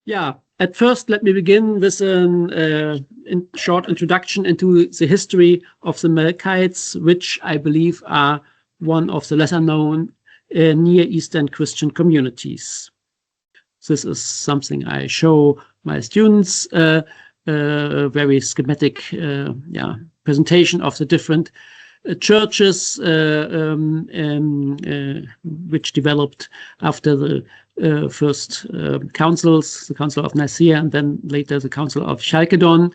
Yeah, at first, let me begin with a short introduction into the history of the Melkites, which I believe are one of the lesser known Near Eastern Christian communities. This is something I show my students, very schematic presentation of the different churches which developed after the first councils, the Council of Nicaea and then later the Council of Chalcedon.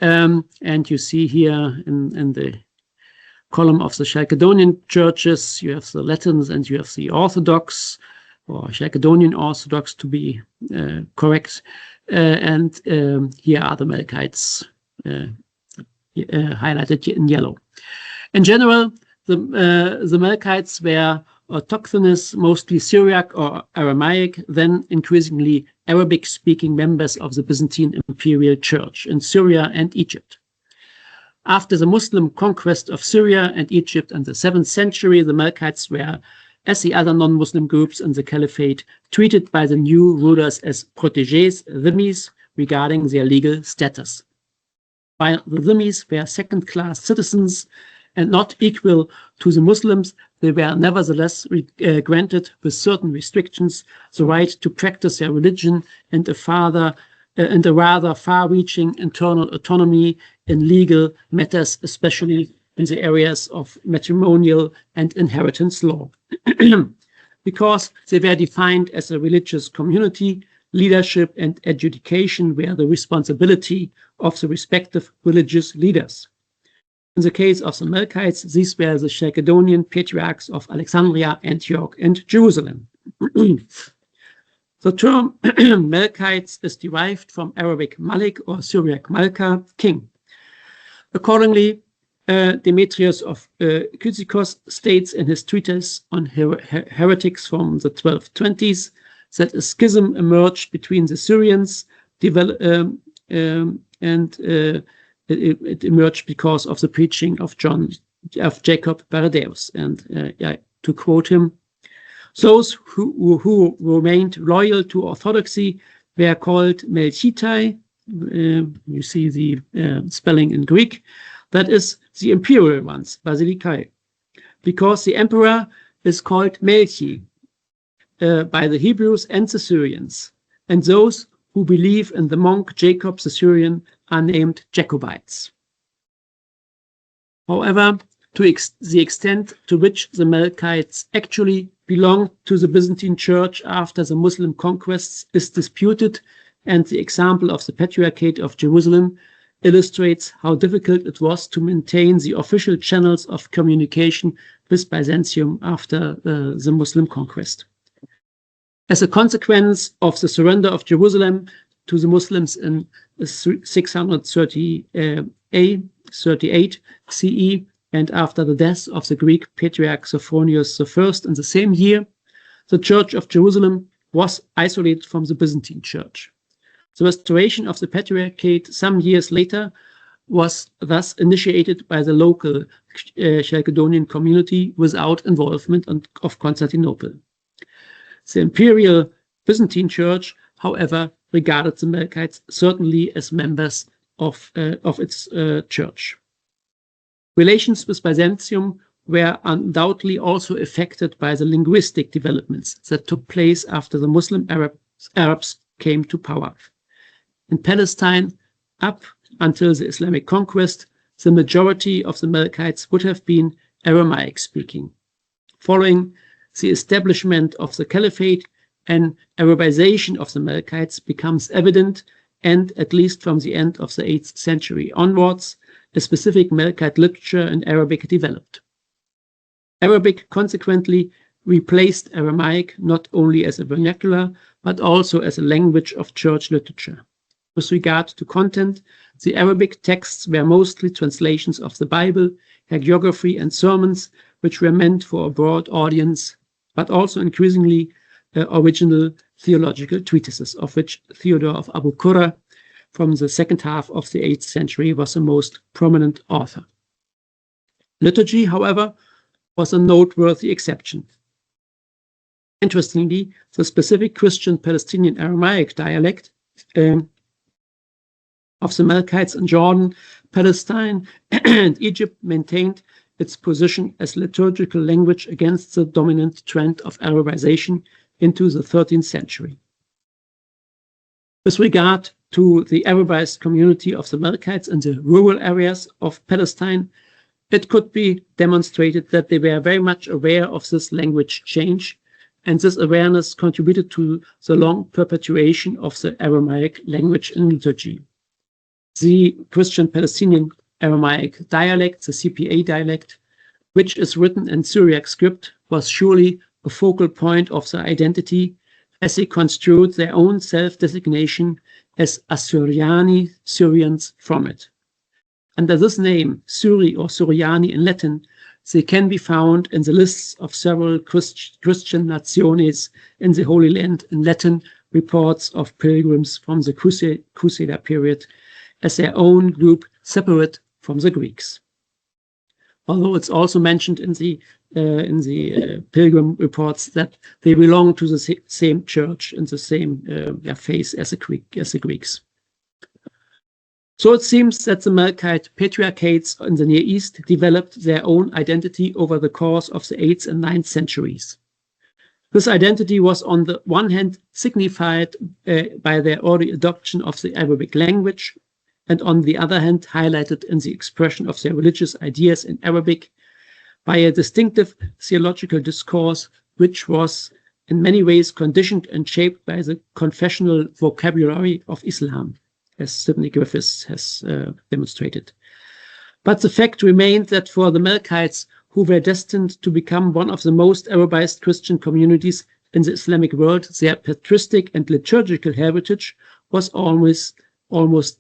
And you see here in the column of the Chalcedonian churches, you have the Latins and you have the Orthodox, or Chalcedonian Orthodox to be correct. And here are the Melkites highlighted in yellow. In general, the Melkites were autochthonous, mostly Syriac or Aramaic, then increasingly Arabic-speaking members of the Byzantine Imperial Church in Syria and Egypt. After the Muslim conquest of Syria and Egypt in the 7th century, the Melkites were, as the other non-Muslim groups in the Caliphate, treated by the new rulers as protégés, dhimmis, regarding their legal status. While the dhimmis were second-class citizens and not equal to the Muslims, they were nevertheless granted, with certain restrictions, the right to practice their religion and a rather far-reaching internal autonomy in legal matters, especially in the areas of matrimonial and inheritance law. Because they were defined as a religious community, leadership and adjudication were the responsibility of the respective religious leaders. In the case of the Melkites, these were the Chalcedonian patriarchs of Alexandria, Antioch, and Jerusalem. The term Melkites is derived from Arabic Malik or Syriac Malka, king. Accordingly, Demetrius of Kyzikos states in his treatise on heretics from the 1220s that a schism emerged between the Syrians it emerged because of the preaching of Jacob Baradeus. And to quote him, those who remained loyal to orthodoxy were called Melkite. You see the spelling in Greek. That is the imperial ones, Basilikai, because the emperor is called Melchi by the Hebrews and the Syrians, and those who believe in the monk Jacob the Syrian are named Jacobites. However, to the extent to which the Melkites actually belonged to the Byzantine Church after the Muslim conquests is disputed, and the example of the Patriarchate of Jerusalem illustrates how difficult it was to maintain the official channels of communication with Byzantium after the Muslim conquest. As a consequence of the surrender of Jerusalem to the Muslims in 638 CE, and after the death of the Greek patriarch Sophronius I in the same year, the Church of Jerusalem was isolated from the Byzantine Church. The restoration of the Patriarchate some years later was thus initiated by the local Chalcedonian community without involvement of Constantinople. The Imperial Byzantine Church, however, regarded the Melkites certainly as members of its church. Relations with Byzantium were undoubtedly also affected by the linguistic developments that took place after the Muslim Arabs came to power. In Palestine, up until the Islamic conquest, the majority of the Melkites would have been Aramaic-speaking. Following the establishment of the Caliphate, an Arabization of the Melkites becomes evident, and at least from the end of the 8th century onwards, a specific Melkite literature in Arabic developed. Arabic consequently replaced Aramaic not only as a vernacular, but also as a language of church literature. With regard to content, the Arabic texts were mostly translations of the Bible, hagiography, and sermons, which were meant for a broad audience, but also increasingly original theological treatises, of which Theodore of Abu Qurra from the second half of the 8th century was the most prominent author. Liturgy, however, was a noteworthy exception. Interestingly, the specific Christian Palestinian Aramaic dialect, of the Melkites in Jordan, Palestine, and Egypt maintained its position as liturgical language against the dominant trend of Arabization into the 13th century. With regard to the Arabized community of the Melkites in the rural areas of Palestine, it could be demonstrated that they were very much aware of this language change, and this awareness contributed to the long perpetuation of the Aramaic language in liturgy. The Christian Palestinian Aramaic dialect, the CPA dialect, which is written in Syriac script, was surely a focal point of their identity, as they construed their own self-designation as Assyriani, Syrians from it. Under this name, Syri or Suriani in Latin, they can be found in the lists of several Christian nationes in the Holy Land in Latin reports of pilgrims from the Crusader period as their own group separate from the Greeks. Although it's also mentioned in the pilgrim reports that they belong to the same church and the same faith as the Greeks. So it seems that the Melkite patriarchates in the Near East developed their own identity over the course of the 8th and 9th centuries. This identity was on the one hand signified by their early adoption of the Arabic language, and on the other hand highlighted in the expression of their religious ideas in Arabic by a distinctive theological discourse which was in many ways conditioned and shaped by the confessional vocabulary of Islam, as Sidney Griffiths has demonstrated. But the fact remained that for the Melkites, who were destined to become one of the most Arabized Christian communities in the Islamic world, their patristic and liturgical heritage was almost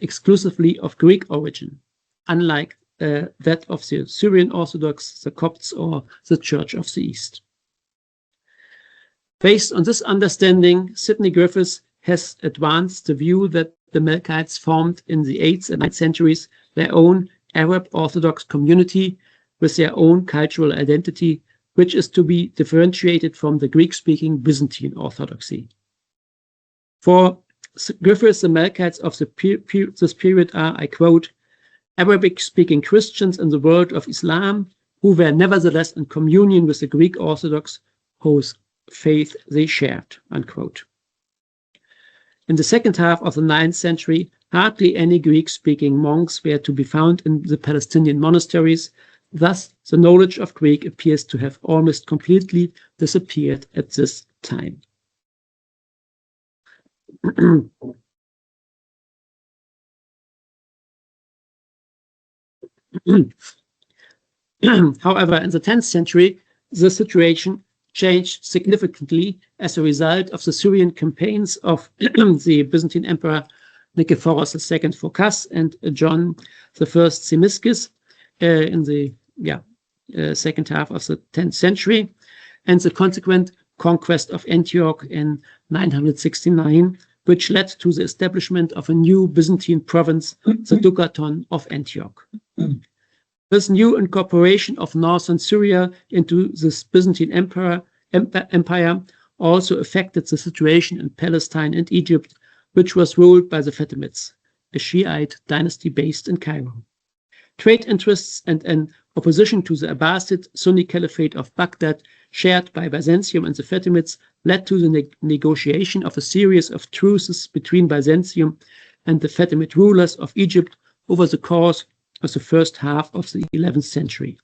exclusively of Greek origin, unlike that of the Syrian Orthodox, the Copts, or the Church of the East. Based on this understanding, Sidney Griffiths has advanced the view that the Melkites formed in the 8th and 9th centuries their own Arab Orthodox community with their own cultural identity, which is to be differentiated from the Greek-speaking Byzantine Orthodoxy. For Griffiths, the Melkites of this period are, I quote, Arabic-speaking Christians in the world of Islam who were nevertheless in communion with the Greek Orthodox whose faith they shared, unquote. In the second half of the 9th century, hardly any Greek-speaking monks were to be found in the Palestinian monasteries. Thus, the knowledge of Greek appears to have almost completely disappeared at this time. However, in the 10th century, the situation changed significantly as a result of the Syrian campaigns of the Byzantine Emperor Nicephorus II Phocas and John I Zimisces in the second half of the 10th century, and the consequent conquest of Antioch in 969, which led to the establishment of a new Byzantine province, the Ducaton of Antioch. This new incorporation of northern Syria into this Byzantine empire also affected the situation in Palestine and Egypt, which was ruled by the Fatimids, a Shiite dynasty based in Cairo. Trade interests and an opposition to the Abbasid Sunni Caliphate of Baghdad, shared by Byzantium and the Fatimids, led to the negotiation of a series of truces between Byzantium and the Fatimid rulers of Egypt over the course of the first half of the 11th century.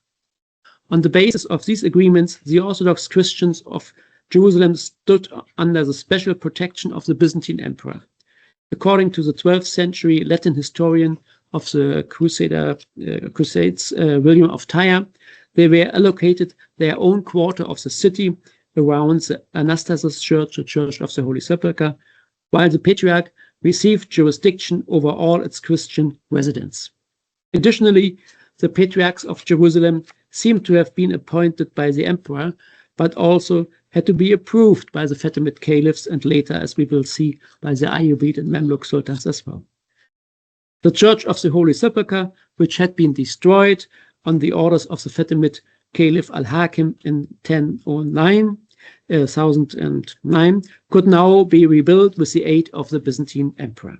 On the basis of these agreements, the Orthodox Christians of Jerusalem stood under the special protection of the Byzantine Emperor. According to the 12th century Latin historian of the Crusades, William of Tyre, they were allocated their own quarter of the city around the Anastasis Church, the Church of the Holy Sepulchre, while the Patriarch received jurisdiction over all its Christian residents. Additionally, the Patriarchs of Jerusalem seem to have been appointed by the Emperor, but also had to be approved by the Fatimid caliphs and later, as we will see, by the Ayyubid and Mamluk sultans as well. The Church of the Holy Sepulchre, which had been destroyed on the orders of the Fatimid Caliph al-Hakim in 1009, 1009, could now be rebuilt with the aid of the Byzantine emperor.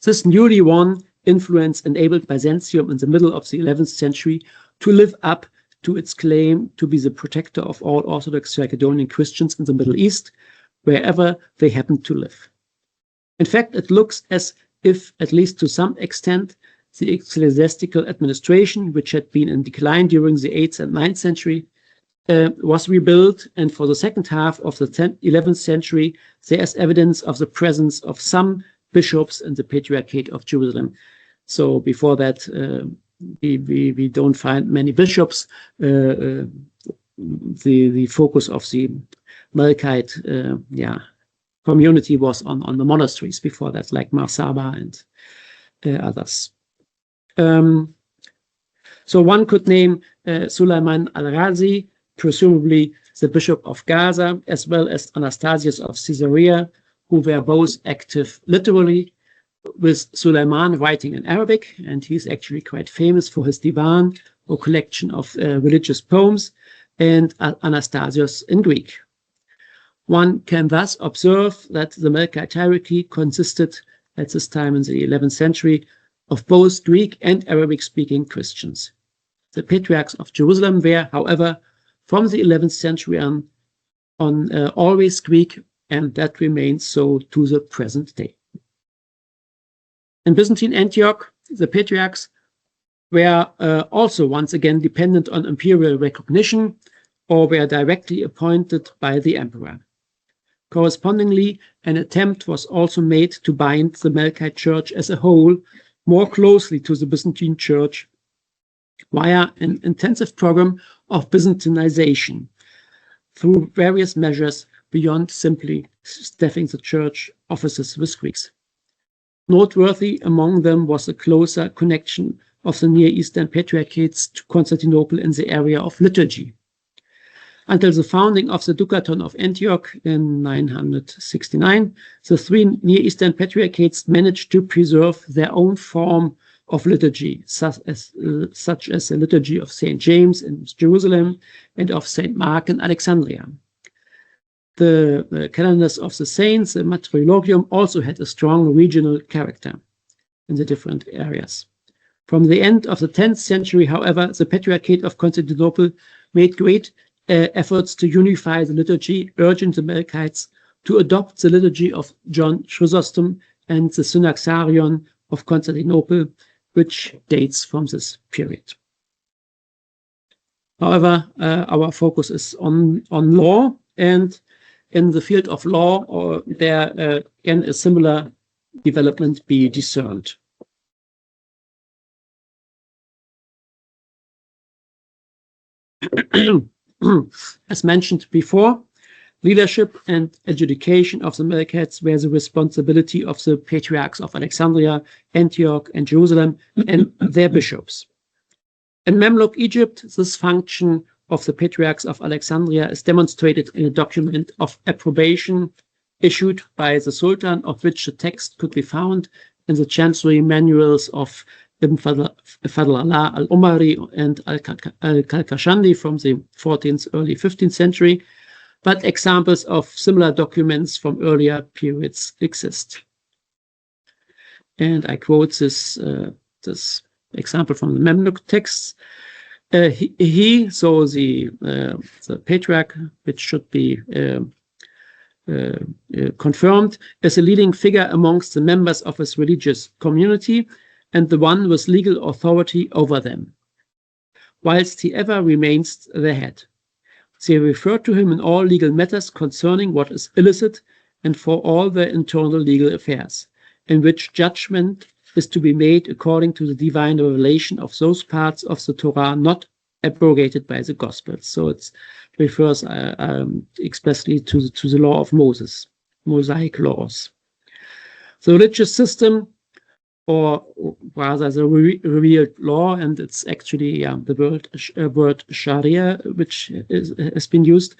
This newly won influence enabled Byzantium in the middle of the 11th century to live up to its claim to be the protector of all Orthodox Chalcedonian Christians in the Middle East, wherever they happened to live. In fact, it looks as if, at least to some extent, the ecclesiastical administration, which had been in decline during the 8th and 9th century, was rebuilt, and for the second half of the 11th century, there is evidence of the presence of some bishops in the Patriarchate of Jerusalem. So before that, we don't find many bishops. The focus of the Melkite community was on the monasteries before that, like Marsaba and others. So one could name Suleiman al-Razi, presumably the bishop of Gaza, as well as Anastasius of Caesarea, who were both active literally, with Suleiman writing in Arabic, and he's actually quite famous for his divan, or collection of religious poems, and Anastasius in Greek. One can thus observe that the Melkite hierarchy consisted at this time in the 11th century of both Greek and Arabic-speaking Christians. The patriarchs of Jerusalem were, however, from the 11th century on always Greek, and that remains so to the present day. In Byzantine Antioch, the patriarchs were also once again dependent on imperial recognition, or were directly appointed by the emperor. Correspondingly, an attempt was also made to bind the Melkite Church as a whole more closely to the Byzantine Church via an intensive program of Byzantinization through various measures beyond simply staffing the church offices with Greeks. Noteworthy among them was a closer connection of the Near Eastern Patriarchates to Constantinople in the area of liturgy. Until the founding of the Ducaton of Antioch in 969, the three Near Eastern Patriarchates managed to preserve their own form of liturgy, such as the liturgy of St. James in Jerusalem and of St. Mark in Alexandria. The calendars of the saints, the Martyrologium, also had a strong regional character in the different areas. From the end of the 10th century, however, the Patriarchate of Constantinople made great efforts to unify the liturgy, urging the Melkites to adopt the liturgy of John Chrysostom and the Synaxarion of Constantinople, which dates from this period. However, our focus is on law, and in the field of law, there can a similar development be discerned. As mentioned before, leadership and adjudication of the Melkites were the responsibility of the patriarchs of Alexandria, Antioch, and Jerusalem, and their bishops. In Mamluk Egypt, this function of the patriarchs of Alexandria is demonstrated in a document of approbation issued by the Sultan, of which the text could be found in the chancery manuals of Ibn Fadl Allah al-Umari and al-Kalkashandi from the 14th, early 15th century, but examples of similar documents from earlier periods exist. And I quote this example from the Mamluk texts. So the patriarch, which should be confirmed, is a leading figure amongst the members of his religious community and the one with legal authority over them, whilst he ever remains their head. They refer to him in all legal matters concerning what is illicit and for all their internal legal affairs, in which judgment is to be made according to the divine revelation of those parts of the Torah not abrogated by the Gospels. So it refers expressly to the law of Moses, Mosaic laws. The religious system, or rather the revealed law, and it's actually the word Sharia, which has been used.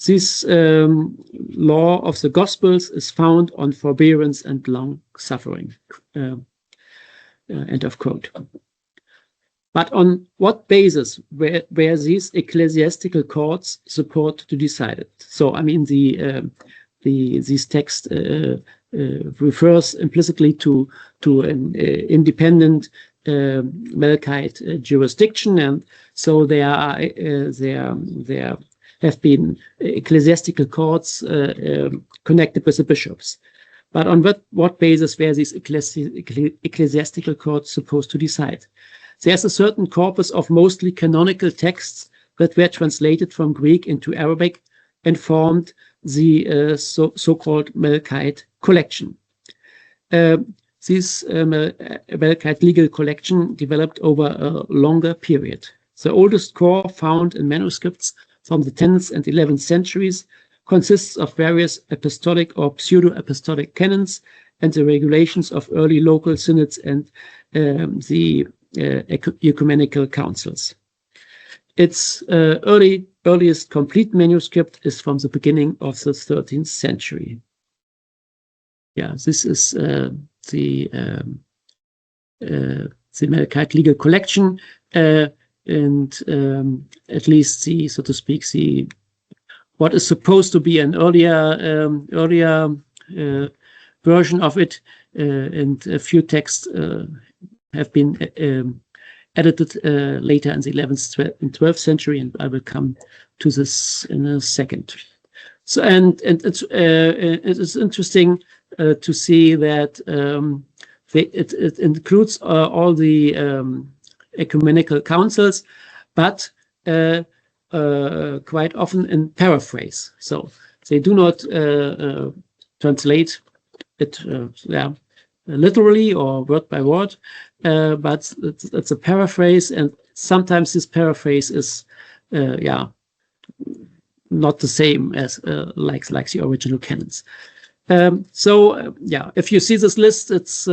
This law of the Gospels is found on forbearance and long suffering. End of quote. But on what basis were these ecclesiastical courts supposed to decide it? So, I mean, this text refers implicitly to an independent Melkite jurisdiction, and so there have been ecclesiastical courts connected with the bishops. But on what basis were these ecclesiastical courts supposed to decide? There's a certain corpus of mostly canonical texts that were translated from Greek into Arabic and formed the so-called Melkite collection. This Melkite legal collection developed over a longer period. The oldest core found in manuscripts from the 10th and 11th centuries consists of various apostolic or pseudo-apostolic canons and the regulations of early local synods and the ecumenical councils. Its earliest complete manuscript is from the beginning of the 13th century. Yeah, this is the Melkite legal collection, and at least the, so to speak, the what is supposed to be an earlier version of it, and a few texts have been edited later in the 11th and 12th century, and I will come to this in a second. So, and it is interesting to see that it includes all the ecumenical councils, but quite often in paraphrase. So they do not translate it literally or word by word, but it's a paraphrase, and sometimes this paraphrase is not the same as like the original canons. If you see this list, it's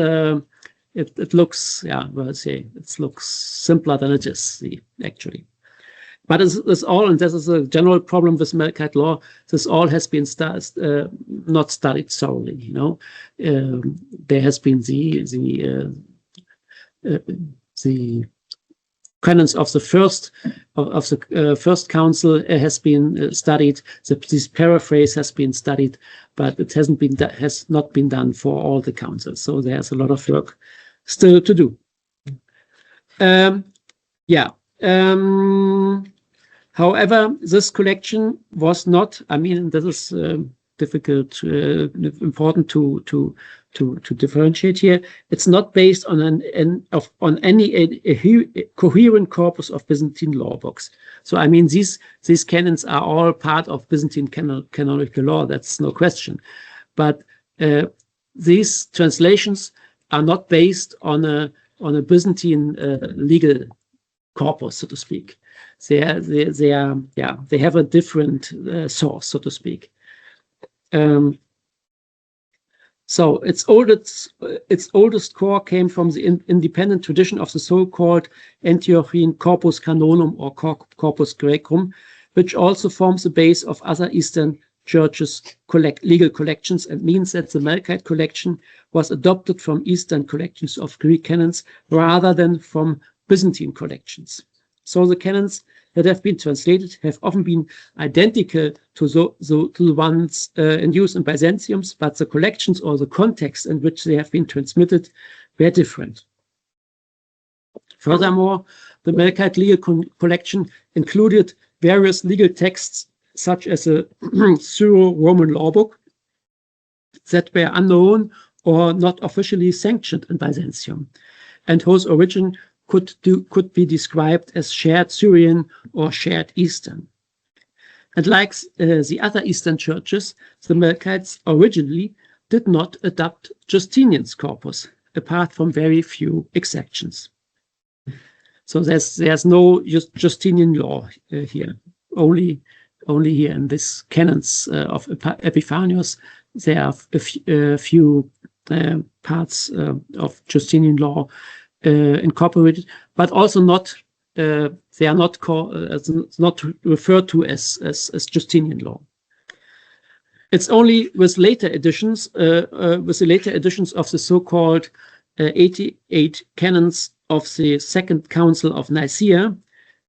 it looks it looks simpler than it is actually. But it's all, and this is a general problem with Melkite law. This all has been not studied thoroughly. You know, there has been the canons of the first council has been studied. This paraphrase has been studied, but it has not been done for all the councils. So there's a lot of work still to do. However, this collection was not, I mean, this is difficult, important to differentiate here. It's not based on any coherent corpus of Byzantine law books. So, I mean, these canons are all part of Byzantine canonical law. That's no question. But these translations are not based on a Byzantine legal corpus, so to speak. They have a different source, so to speak. So its oldest core came from the independent tradition of the so-called Antiochian Corpus Canonum or Corpus Graecum, which also forms the base of other Eastern churches' legal collections, and means that the Melkite collection was adopted from Eastern collections of Greek canons rather than from Byzantine collections. So the canons that have been translated have often been identical to the ones in use in Byzantium, but the collections or the context in which they have been transmitted were different. Furthermore, the Melkite legal collection included various legal texts, such as a Syro-Roman law book, that were unknown or not officially sanctioned in Byzantium, and whose origin could be described as shared Syrian or shared Eastern. And like the other Eastern churches, the Melkites originally did not adopt Justinian's corpus, apart from very few exceptions. So there's no Justinian law here. Only here in this canons of Epiphanius, there are a few parts of Justinian law incorporated, but also not. They are not not referred to as Justinian law. It's only with later editions, of the so-called 88 canons of the Second Council of Nicaea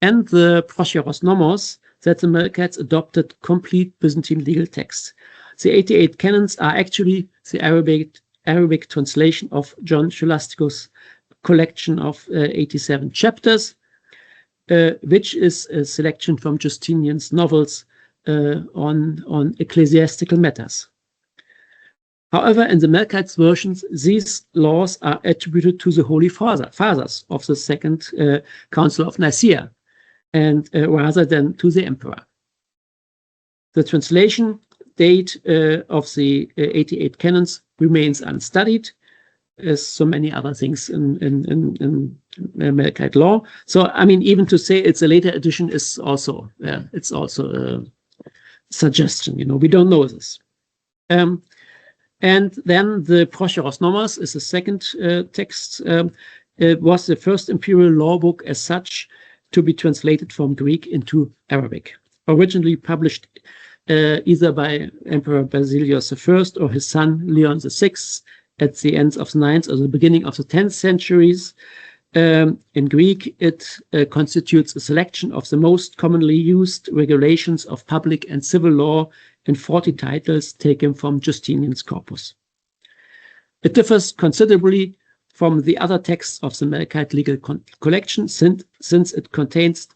and the Procheros Nomos that the Melkites adopted complete Byzantine legal texts. The 88 canons are actually the Arabic translation of John Scholasticus' collection of 87 chapters, which is a selection from Justinian's novels on ecclesiastical matters. However, in the Melkite versions, these laws are attributed to the Holy Fathers of the Second Council of Nicaea, and rather than to the emperor. The translation date of the 88 canons remains unstudied, as so many other things in Melkite law. So, I mean, even to say it's a later edition is also it's also a suggestion. You know, we don't know this. And then the Procheros Nomos is the second text. It was the first imperial law book as such to be translated from Greek into Arabic, originally published either by Emperor Basilius I or his son Leon VI at the end of the 9th or the beginning of the 10th centuries. In Greek, it constitutes a selection of the most commonly used regulations of public and civil law in 40 titles taken from Justinian's corpus. It differs considerably from the other texts of the Melkite legal collection, since it contains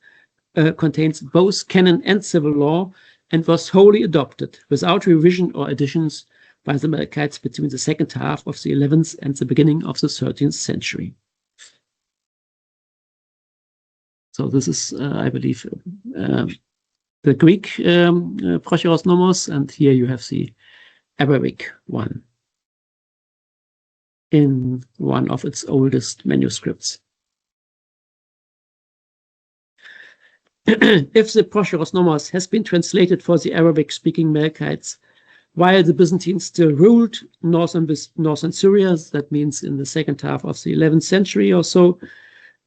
both canon and civil law, and was wholly adopted without revision or additions by the Melkites between the second half of the 11th and the beginning of the 13th century. So this is, I believe, the Greek Procheros Nomos, and here you have the Arabic one in one of its oldest manuscripts. If the Procheros Nomos has been translated for the Arabic-speaking Melkites while the Byzantines still ruled northern Syria, that means in the second half of the 11th century or so,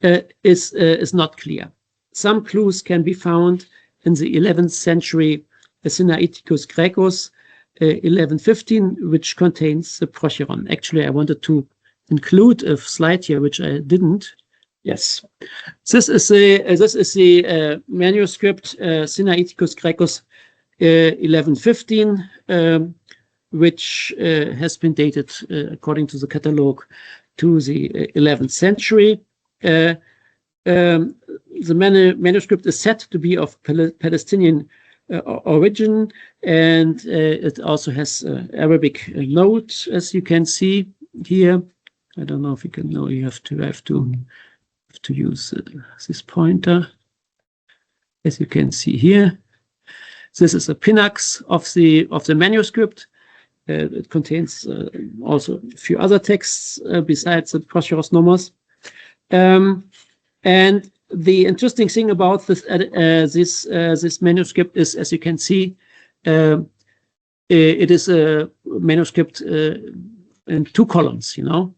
is not clear. Some clues can be found in the 11th century Sinaiticus Graecus 1115, which contains the Procheron. Actually, I wanted to include a slide here, which I didn't. Yes, this is the manuscript Sinaiticus Graecus 1115, which has been dated according to the catalogue to the 11th century. The manuscript is said to be of Palestinian origin, and it also has Arabic note, as you can see here. I don't know if you can know. You have to use this pointer, as you can see here. This is a pinax of the manuscript. It contains also a few other texts besides the Procheros Nomos. And the interesting thing about this manuscript is, as you can see, it is a manuscript in two columns. You know,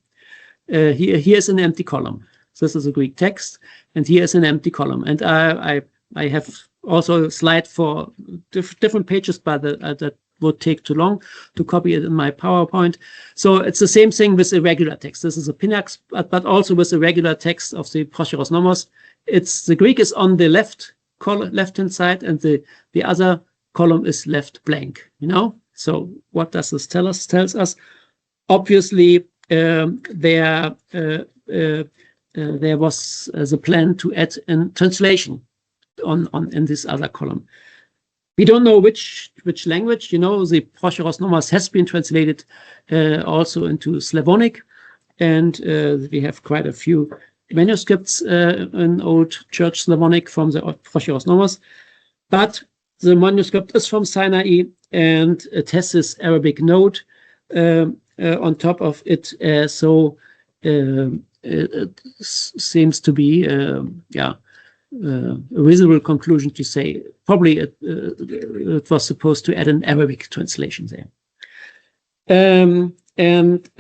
here's an empty column. This is a Greek text, and here is an empty column. And I have also a slide for different pages, but that would take too long to copy it in my PowerPoint. So it's the same thing with the regular text. This is a pinax, but also with the regular text of the Procheros Nomos. The Greek is on the left-hand side, and the other column is left blank. You know. So what does this tell us? Tells us obviously there was the plan to add a translation in this other column. We don't know which language. You know, the Procheros Nomos has been translated also into Slavonic, and we have quite a few manuscripts in Old Church Slavonic from the Procheros Nomos. But the manuscript is from Sinai, and it has this Arabic note on top of it. So it seems to be, a reasonable conclusion to say probably it was supposed to add an Arabic translation there. And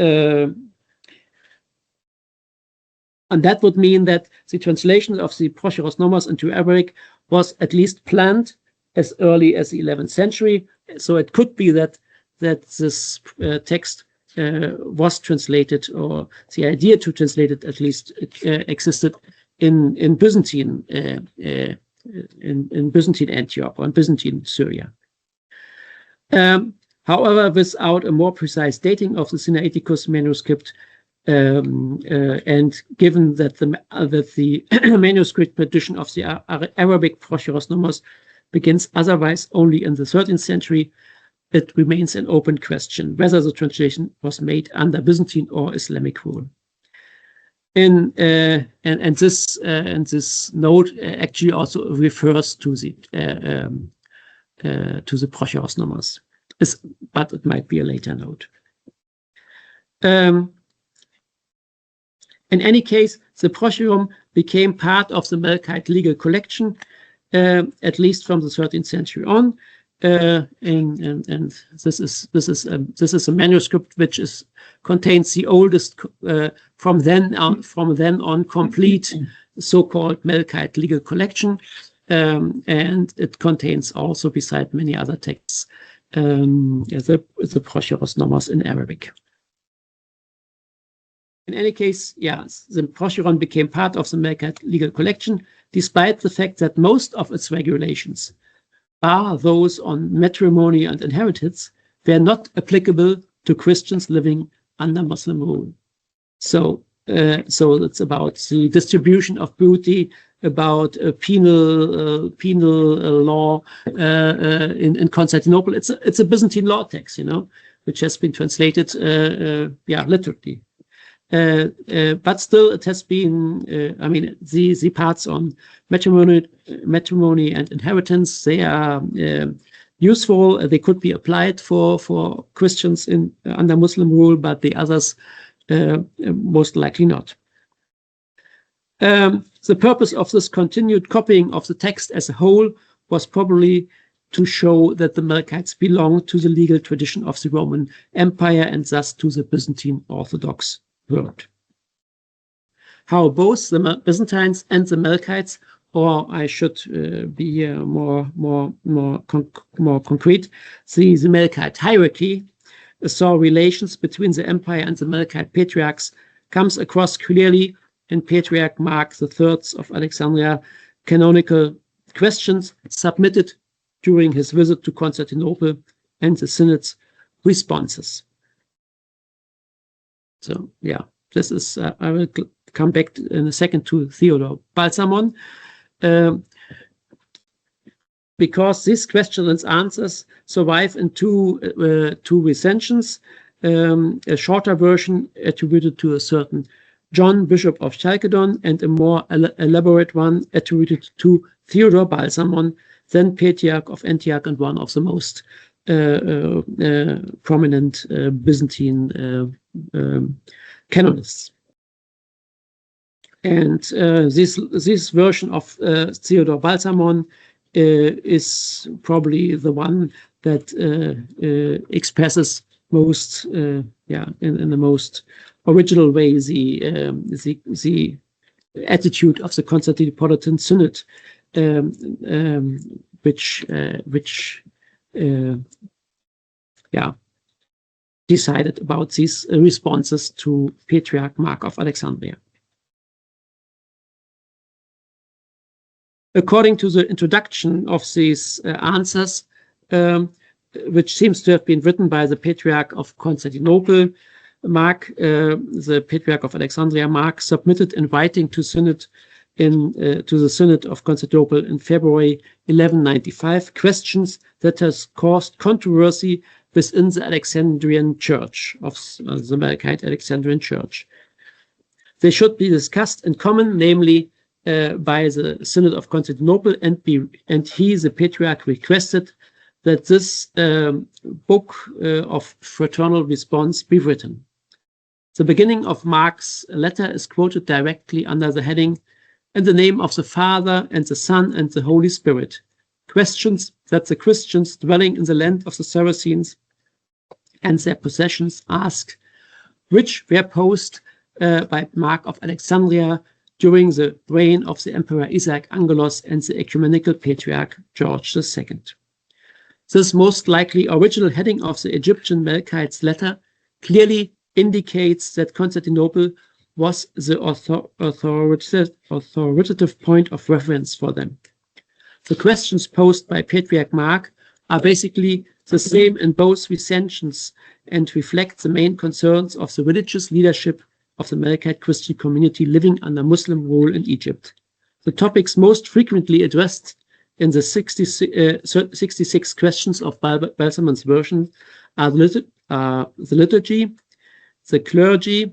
that would mean that the translation of the Procheros Nomos into Arabic was at least planned as early as the 11th century. So it could be that this text was translated, or the idea to translate it at least existed in Byzantine in Byzantine Antioch or in Byzantine Syria. However, without a more precise dating of the Sinaiticus manuscript, and given that the manuscript tradition of the Arabic Prochorosnomos begins otherwise only in the 13th century, it remains an open question whether the translation was made under Byzantine or Islamic rule. And this note actually also refers to the Prochorosnomos, but it might be a later note. In any case, the Prochorum became part of the Melkite legal collection, at least from the 13th century on. And this is a manuscript which contains the oldest from then on complete so-called Melkite legal collection, and it contains also, beside many other texts, the Prochorosnomos in Arabic. In any case, yes, the Prochoron became part of the Melkite legal collection, despite the fact that most of its regulations, bar those on matrimony and inheritance, were not applicable to Christians living under Muslim rule. So it's about the distribution of booty, about penal law in Constantinople. It's a Byzantine law text, which has been translated, literally. But still, it has been. The parts on matrimony and inheritance, they are useful. They could be applied for Christians under Muslim rule, but the others most likely not. The purpose of this continued copying of the text as a whole was probably to show that the Melkites belonged to the legal tradition of the Roman Empire and thus to the Byzantine Orthodox world. How both the Byzantines and the Melkites, or I should be more concrete, the Melkite hierarchy saw relations between the empire and the Melkite patriarchs comes across clearly in Patriarch Mark III of Alexandria canonical questions submitted during his visit to Constantinople and the synod's responses. So, yeah, this is, I will come back in a second to Theodore Balsamon, because these questions and answers survive in two recensions, a shorter version attributed to a certain John, Bishop of Chalcedon, and a more elaborate one attributed to Theodore Balsamon, then Patriarch of Antioch and one of the most prominent Byzantine canonists. And this version of Theodore Balsamon is probably the one that expresses most, in the most original way, the attitude of the Constantinopolitan Synod, which decided about these responses to Patriarch Mark of Alexandria. According to the introduction of these answers, which seems to have been written by the Patriarch of Constantinople, Mark, the Patriarch of Alexandria, Mark, submitted in writing to the Synod of Constantinople in February 1195 questions that has caused controversy within the Alexandrian Church, of the Melkite Alexandrian Church. They should be discussed in common, namely by the Synod of Constantinople, and he, the Patriarch, requested that this book of fraternal response be written. The beginning of Mark's letter is quoted directly under the heading, "In the name of the Father, and the Son, and the Holy Spirit, questions that the Christians dwelling in the land of the Saracens and their possessions ask, which were posed by Mark of Alexandria during the reign of the Emperor Isaac Angelos and the Ecumenical Patriarch George II. This most likely original heading of the Egyptian Melkite's letter clearly indicates that Constantinople was the authoritative point of reference for them. The questions posed by Patriarch Mark are basically the same in both recensions and reflect the main concerns of the religious leadership of the Melkite Christian community living under Muslim rule in Egypt. The topics most frequently addressed in the 66 questions of Balsamon's version are the liturgy, the clergy,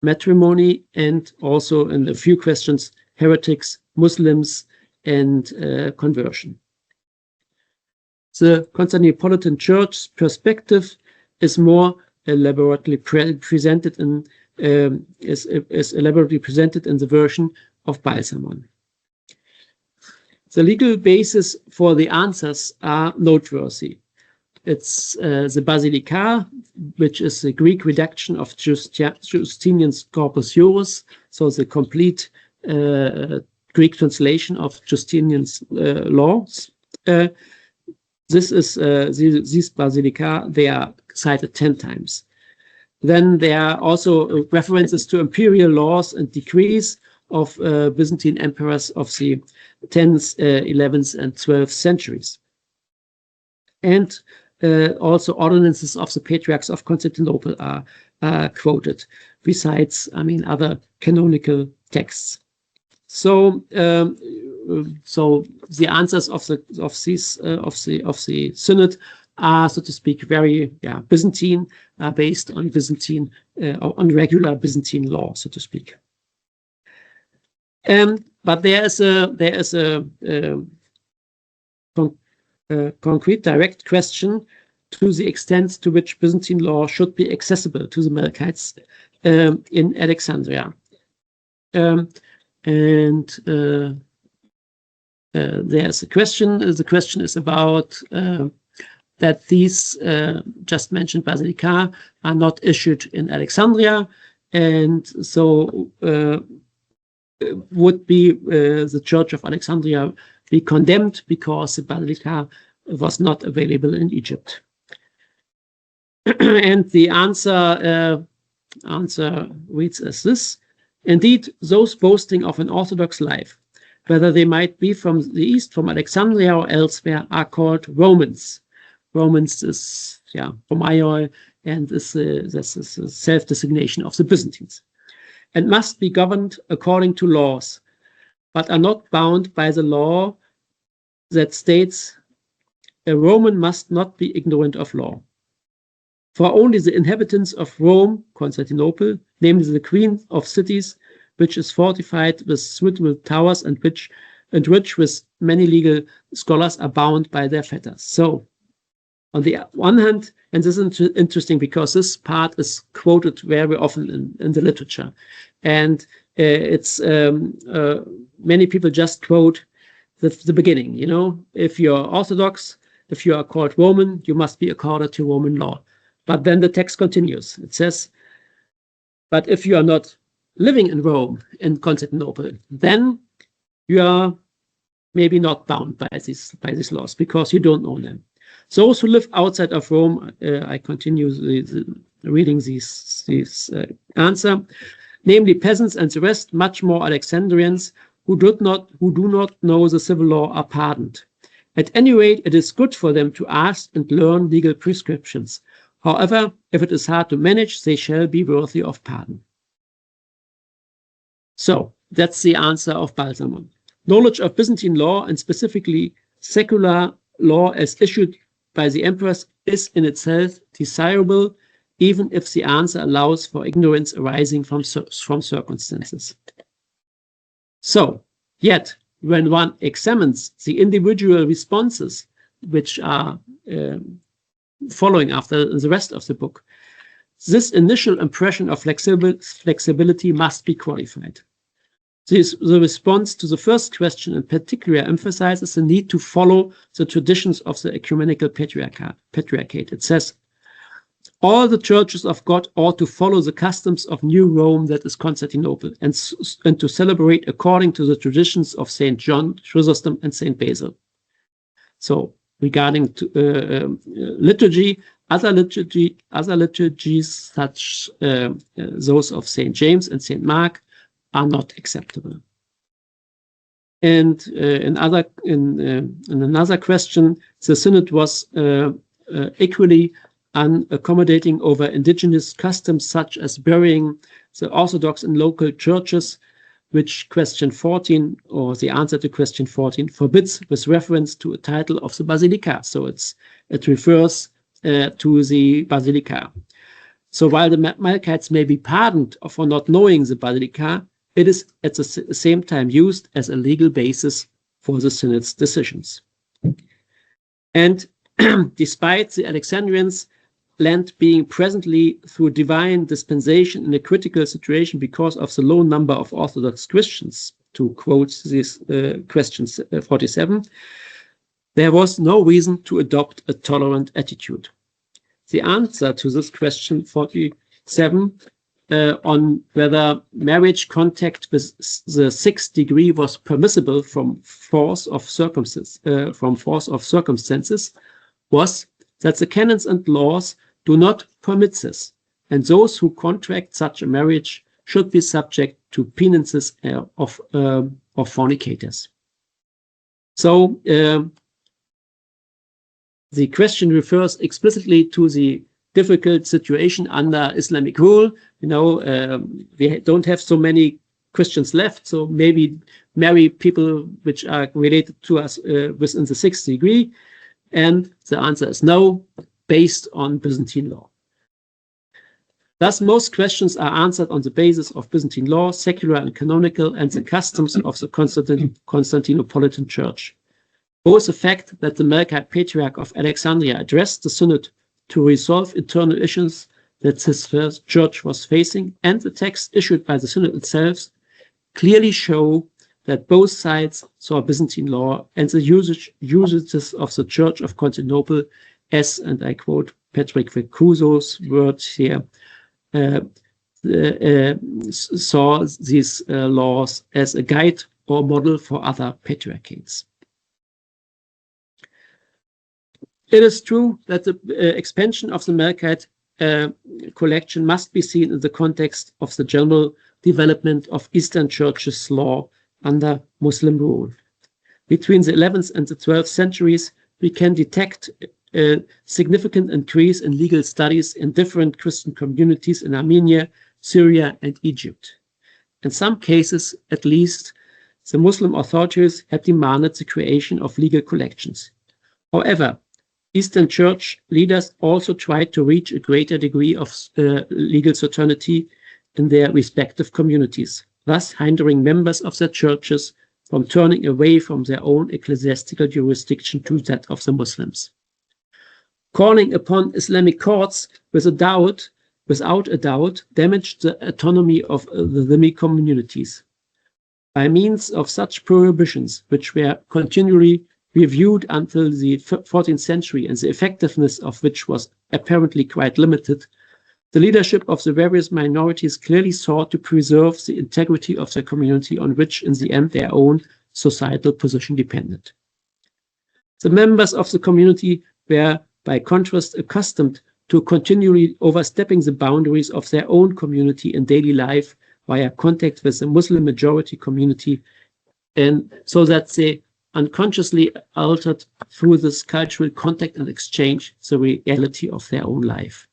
matrimony, and also in a few questions, heretics, Muslims, and conversion. The Constantinopolitan Church's perspective is more elaborately presented in the version of Balsamon. The legal basis for the answers are noteworthy. It's the Basilica, which is the Greek redaction of Justinian's Corpus Juris, so the complete Greek translation of Justinian's laws. These Basilica, they are cited 10 times. Then there are also references to imperial laws and decrees of Byzantine emperors of the 10th, 11th, and 12th centuries. And also ordinances of the Patriarchs of Constantinople are quoted, besides, other canonical texts. So, the answers of the synod are, so to speak, very Byzantine, based on Byzantine on regular Byzantine law, so to speak. But there is a concrete, direct question to the extent to which Byzantine law should be accessible to the Melkites in Alexandria. There's a question. The question is about that these just mentioned Basilica are not issued in Alexandria, and so would be the Church of Alexandria be condemned because the Basilica was not available in Egypt? And the answer reads as this: indeed, those boasting of an Orthodox life, whether they might be from the East, from Alexandria or elsewhere, are called Romans. Romans is Romaioi, and this is a self-designation of the Byzantines, and must be governed according to laws, but are not bound by the law that states a Roman must not be ignorant of law. For only the inhabitants of Rome, Constantinople, namely the queen of cities, which is fortified with suitable towers and which with many legal scholars are bound by their fetters. So, on the one hand, and this is interesting because this part is quoted very often in the literature, and it's many people just quote the beginning. If you're Orthodox, if you are called Roman, you must be according to Roman law. But then the text continues. It says, but if you are not living in Rome, in Constantinople, then you are maybe not bound by these laws because you don't know them. Those who live outside of Rome, I continue reading this answer, namely peasants and the rest, much more Alexandrians who do not know the civil law, are pardoned. At any rate, it is good for them to ask and learn legal prescriptions. However, if it is hard to manage, they shall be worthy of pardon. So, that's the answer of Balsamon. Knowledge of Byzantine law, and specifically secular law as issued by the emperors, is in itself desirable, even if the answer allows for ignorance arising from circumstances. So, yet, when one examines the individual responses, which are following after the rest of the book, this initial impression of flexibility must be qualified. The response to the first question in particular emphasizes the need to follow the traditions of the ecumenical patriarchate. It says, all the churches of God ought to follow the customs of New Rome, that is Constantinople, and to celebrate according to the traditions of St. John, Chrysostom, and St. Basil. So, regarding liturgy, Other liturgies, such those of St. James and St. Mark, are not acceptable. And in another question, the synod was equally unaccommodating over indigenous customs, such as burying the Orthodox in local churches, which question 14, or the answer to question 14, forbids with reference to a title of the basilica. So it refers to the basilica. So while the Melkites may be pardoned for not knowing the basilica, it is at the same time used as a legal basis for the synod's decisions. And despite the Alexandrians' land being presently through divine dispensation in a critical situation because of the low number of Orthodox Christians, to quote this question 47, there was no reason to adopt a tolerant attitude. The answer to this question 47 on whether marriage contact with the sixth degree was permissible from force of circumstances, was that the canons and laws do not permit this, and those who contract such a marriage should be subject to penances of fornicators. So the question refers explicitly to the difficult situation under Islamic rule. You know, we don't have so many Christians left, so maybe marry people which are related to us within the sixth degree. And the answer is no, based on Byzantine law. Thus, most questions are answered on the basis of Byzantine law, secular and canonical, and the customs of the Constantinopolitan Church. Both the fact that the Melkite Patriarch of Alexandria addressed the Synod to resolve internal issues that his first church was facing, and the text issued by the Synod itself clearly show that both sides saw Byzantine law and the usages of the Church of Constantinople as, and I quote Patrick Vicuso's words here, saw these laws as a guide or model for other patriarchates. It is true that the expansion of the Melkite collection must be seen in the context of the general development of Eastern Church's law under Muslim rule. Between the 11th and the 12th centuries, we can detect a significant increase in legal studies in different Christian communities in Armenia, Syria, and Egypt. In some cases, at least, the Muslim authorities had demanded the creation of legal collections. However, Eastern Church leaders also tried to reach a greater degree of legal certainty in their respective communities, thus hindering members of their churches from turning away from their own ecclesiastical jurisdiction to that of the Muslims. Calling upon Islamic courts without a doubt damaged the autonomy of the Dhimmi communities. By means of such prohibitions, which were continually reviewed until the 14th century and the effectiveness of which was apparently quite limited, the leadership of the various minorities clearly sought to preserve the integrity of their community on which in the end their own societal position depended. The members of the community were by contrast accustomed to continually overstepping the boundaries of their own community in daily life via contact with the Muslim majority community, and so that they unconsciously altered through this cultural contact and exchange the reality of their own life.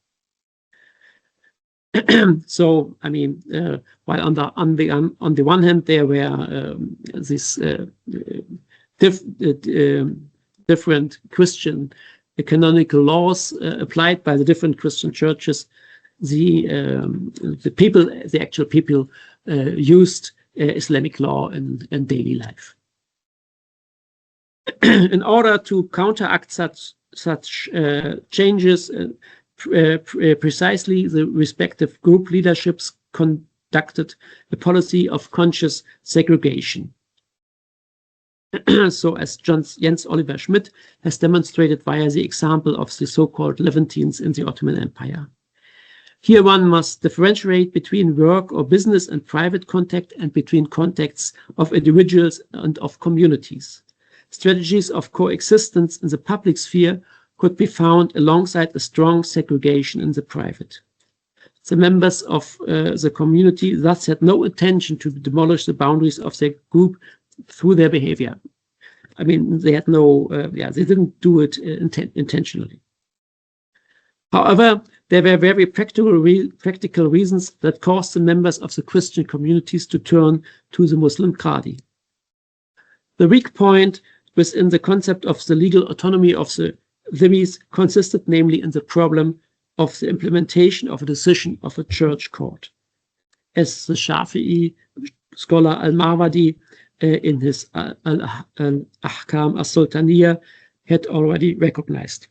So, I mean, while on the one hand there were these different Christian canonical laws applied by the different Christian churches, the actual people used Islamic law in daily life. In order to counteract such changes, precisely the respective group leaderships conducted a policy of conscious segregation. So, as Jens Oliver Schmidt has demonstrated via the example of the so-called Levantines in the Ottoman Empire. Here one must differentiate between work or business and private contact, and between contacts of individuals and of communities. Strategies of coexistence in the public sphere could be found alongside a strong segregation in the private. The members of the community thus had no intention to demolish the boundaries of their group through their behavior. I mean, they had no, they didn't do it intentionally. However, there were very practical reasons that caused the members of the Christian communities to turn to the Muslim Qadi. The weak point within the concept of the legal autonomy of the dhimmis consisted namely in the problem of the implementation of a decision of a church court. As the Shafi'i scholar Al-Mawardi in his Al-Ahkam al-Sultaniyya had already recognized.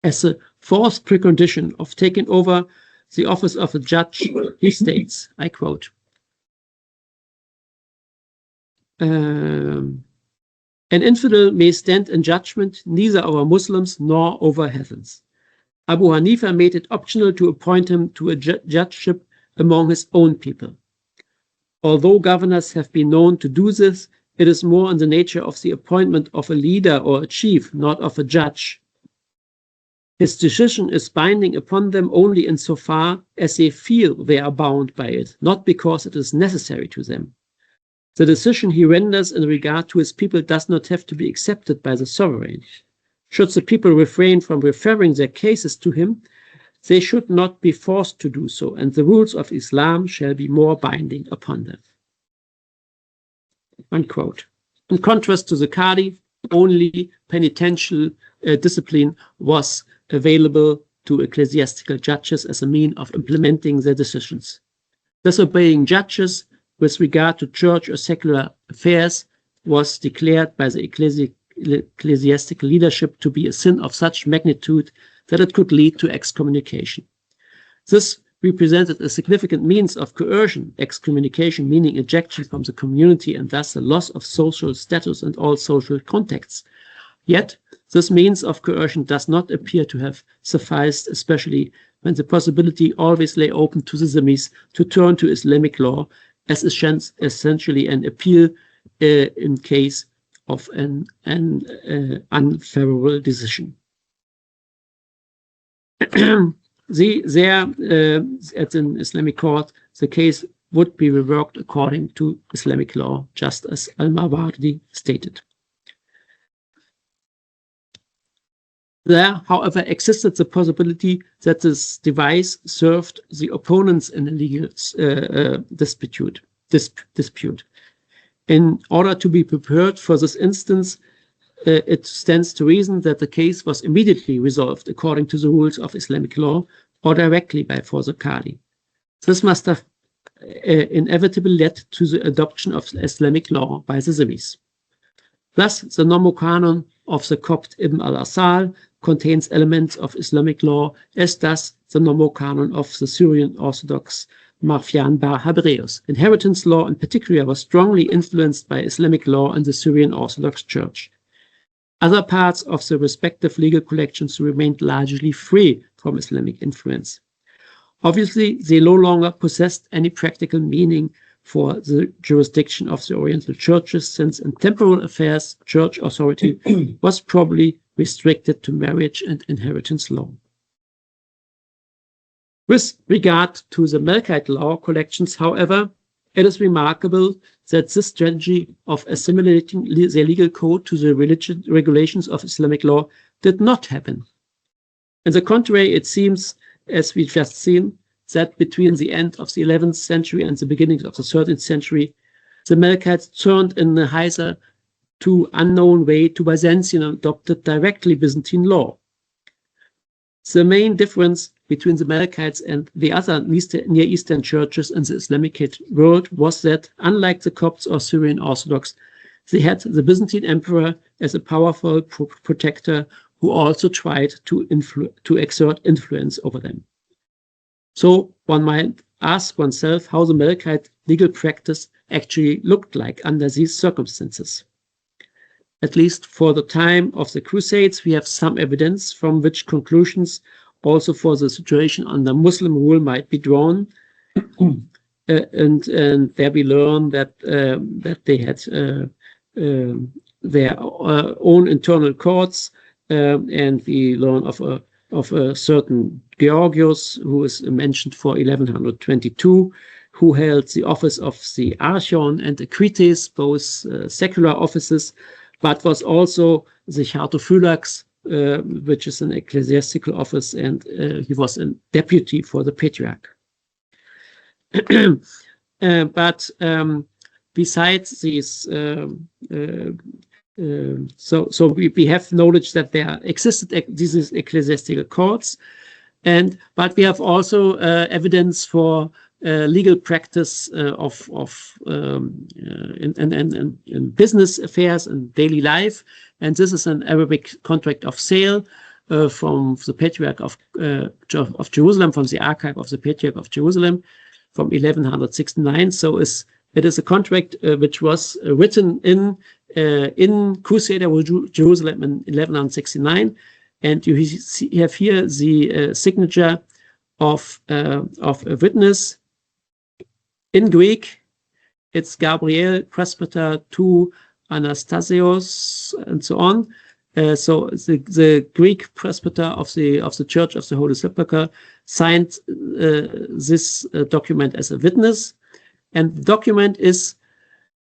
As a fourth precondition of taking over the office of a judge, he states, I quote, an infidel may stand in judgment neither over Muslims nor over heathens. Abu Hanifa made it optional to appoint him to a judgeship among his own people. Although governors have been known to do this, it is more in the nature of the appointment of a leader or a chief, not of a judge. His decision is binding upon them only insofar as they feel they are bound by it, not because it is necessary to them. The decision he renders in regard to his people does not have to be accepted by the sovereign. Should the people refrain from referring their cases to him, they should not be forced to do so, and the rules of Islam shall be more binding upon them. Unquote. In contrast to the Qadi, only penitential discipline was available to ecclesiastical judges as a means of implementing their decisions. Disobeying judges with regard to church or secular affairs was declared by the ecclesiastical leadership to be a sin of such magnitude that it could lead to excommunication. This represented a significant means of coercion, excommunication meaning ejection from the community and thus a loss of social status and all social contacts. Yet, this means of coercion does not appear to have sufficed, especially when the possibility always lay open to the dhimmis to turn to Islamic law as essentially an appeal in case of an unfavorable decision. There, at an Islamic court, the case would be reworked according to Islamic law, just as Al-Mawardi stated. There, however, existed the possibility that this device served the opponents in a legal dispute. In order to be prepared for this instance, it stands to reason that the case was immediately resolved according to the rules of Islamic law or directly by the Qadi. This must have inevitably led to the adoption of Islamic law by the dhimmis. Thus, the Nomocanon of the Copt Ibn al-Asal contains elements of Islamic law, as does the Nomocanon of the Syrian Orthodox Marfian Bar Hebreus. Inheritance law in particular was strongly influenced by Islamic law in the Syrian Orthodox Church. Other parts of the respective legal collections remained largely free from Islamic influence. Obviously, they no longer possessed any practical meaning for the jurisdiction of the Oriental churches, since in temporal affairs, church authority was probably restricted to marriage and inheritance law. With regard to the Melkite law collections, however, it is remarkable that this strategy of assimilating their legal code to the regulations of Islamic law did not happen. On the contrary, it seems, as we've just seen, that between the end of the 11th century and the beginning of the 13th century, the Melkites turned in a hitherto unknown way to Byzantium and adopted directly Byzantine law. The main difference between the Melkites and the other Near Eastern churches in the Islamic world was that, unlike the Copts or Syrian Orthodox, they had the Byzantine emperor as a powerful protector who also tried to exert influence over them. So one might ask oneself how the Melkite legal practice actually looked like under these circumstances. At least for the time of the Crusades, we have some evidence from which conclusions also for the situation under Muslim rule might be drawn. And there we learn that they had their own internal courts, and we learn of a certain Georgius, who is mentioned for 1122, who held the office of the Archon and the Krites, both secular offices, but was also the Chartophylax, which is an ecclesiastical office, and he was a deputy for the patriarch. But besides these, so we have knowledge that there existed these ecclesiastical courts, but we have also evidence for legal practice in business affairs and daily life, and this is an Arabic contract of sale from the Patriarch of Jerusalem, from the archive of the Patriarch of Jerusalem from 1169. So it is a contract which was written in Crusader Jerusalem in 1169, and you have here the signature of a witness in Greek. It's Gabriel, presbyter to Anastasios, and so on. So the Greek presbyter of the Church of the Holy Sepulchre signed this document as a witness, and the document is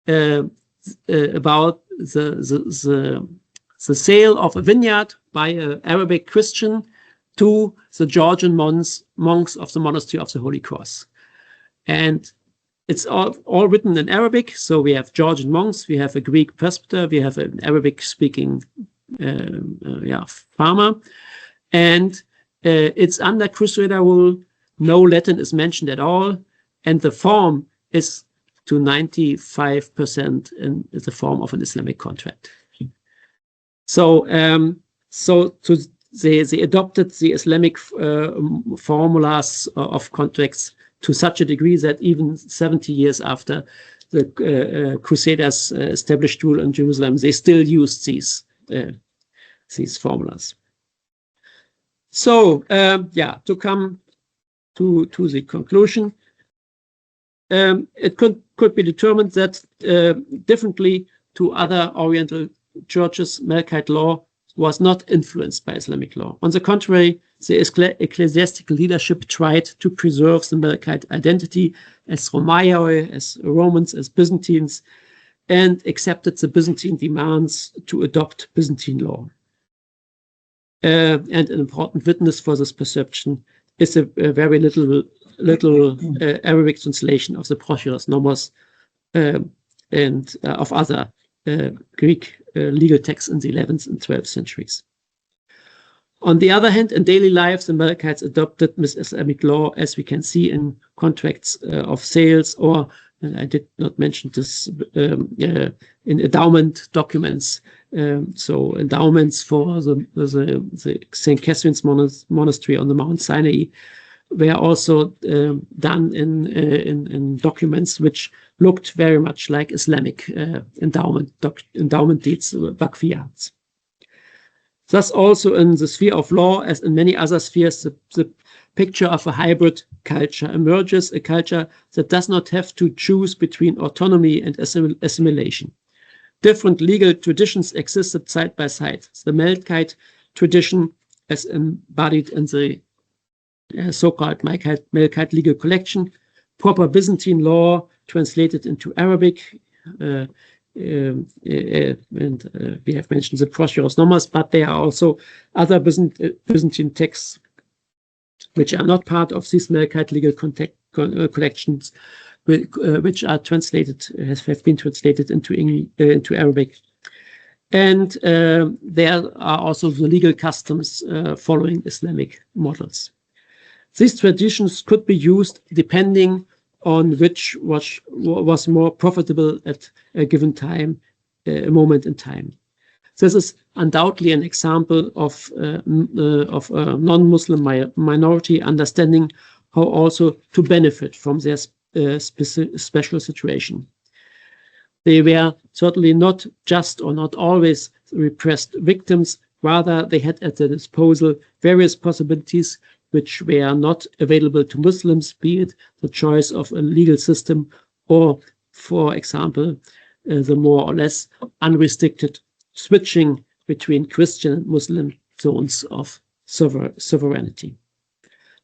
about the sale of a vineyard by an Arabic Christian to the Georgian monks of the Monastery of the Holy Cross. And it's all written in Arabic. So we have Georgian monks, we have a Greek presbyter, we have an Arabic-speaking farmer, and it's under Crusader rule. No Latin is mentioned at all, and the form is to 95% in the form of an Islamic contract. So, they adopted the Islamic formulas of contracts to such a degree that even 70 years after the Crusaders established rule in Jerusalem, they still used these formulas. So, to come to the conclusion, it could be determined that differently to other Oriental churches, Melkite law was not influenced by Islamic law. On the contrary, the ecclesiastical leadership tried to preserve the Melkite identity as Romaioi, as Romans, as Byzantines, and accepted the Byzantine demands to adopt Byzantine law. And an important witness for this perception is a very little Arabic translation of the Prochorus Nomos and of other Greek legal texts in the 11th and 12th centuries. On the other hand, in daily life, the Melkites adopted Islamic law, as we can see in contracts of sales, or, and I did not mention this, in endowment documents. So endowments for the St. Catherine's Monastery on the Mount Sinai were also done in documents which looked very much like Islamic endowment deeds, waqfiyats. Thus, also in the sphere of law, as in many other spheres, the picture of a hybrid culture emerges, a culture that does not have to choose between autonomy and assimilation. Different legal traditions existed side by side. The Melkite tradition, as embodied in the so-called Melkite legal collection, proper Byzantine law translated into Arabic, and we have mentioned the Prochorus Nomos, but there are also other Byzantine texts which are not part of these Melkite legal collections, which are translated, have been translated into Arabic. And there are also the legal customs following Islamic models. These traditions could be used depending on which was more profitable at a given time, a moment in time. This is undoubtedly an example of a non-Muslim minority understanding how also to benefit from their special situation. They were certainly not just or not always repressed victims, rather they had at their disposal various possibilities which were not available to Muslims, be it the choice of a legal system or, for example, the more or less unrestricted switching between Christian and Muslim zones of sovereignty.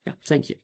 Yeah, thank you.